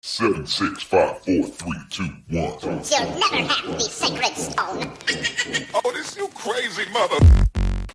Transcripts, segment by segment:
Seven, 6, 5, 4, 3, 2, 1. You'll never have the sacred stone. Oh, this you crazy mother.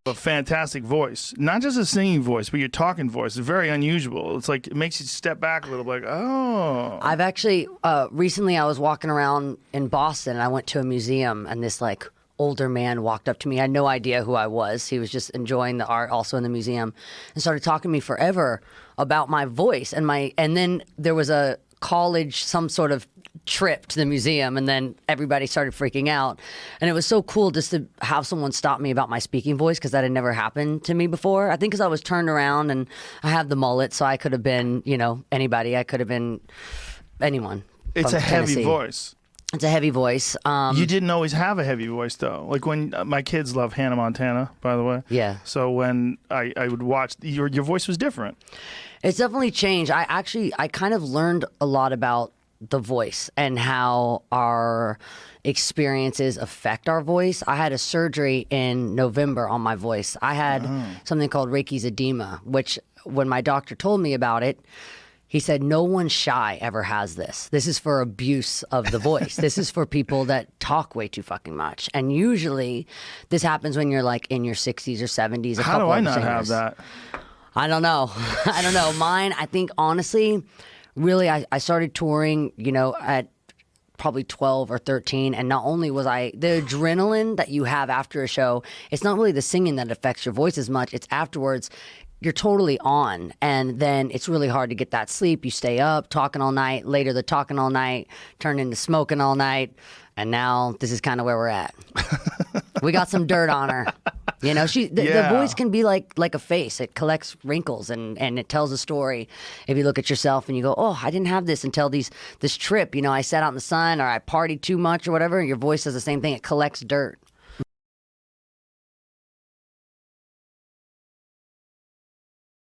A fantastic voice, not just a singing voice, but your talking voice is very unusual. It's like it makes you step back a little bit, like, oh. I've actually recently I was walking around in Boston and I went to a museum and this like older man walked up to me. I had no idea who I was. He was just enjoying the art also in the museum and started talking to me forever about my voice and then there was a college, some sort of trip to the museum, and then everybody started freaking out. And it was so cool just to have someone stop me about my speaking voice, because that had never happened to me before. I think because I was turned around and I have the mullet, so I could have been, you know, anybody. I could have been anyone. It's a heavy Tennessee. voice. It's a heavy voice. You didn't always have a heavy voice, though. Like when my kids love Hanna Montana, by the way. Yeah. So when I would watch, your voice was different. It's definitely changed. I kind of learned a lot about the voice and how our experiences affect our voice. I had a surgery in November on my voice. I had something called Reiki's edema, which when my doctor told me about it, he said, no one shy ever has this. This is for abuse of the voice. This is for people that talk way too fucking much. And usually this happens when you're like in your 60s or 70s. How do I not have that? I don't know. I don't know. Mine, I think, honestly, really, I started touring, you know, at probably 12 or 13. And not only was the adrenaline that you have after a show, it's not really the singing that affects your voice as much. It's afterwards. You're totally on, and then it's really hard to get that sleep. You stay up, talking all night. Later, the talking all night turned into smoking all night, and now this is kind of where we're at. We got some dirt on her. You know, the voice can be like a face. It collects wrinkles and it tells a story. If you look at yourself and you go, oh, I didn't have this until this trip. You know, I sat out in the sun or I partied too much or whatever. Your voice does the same thing. It collects dirt.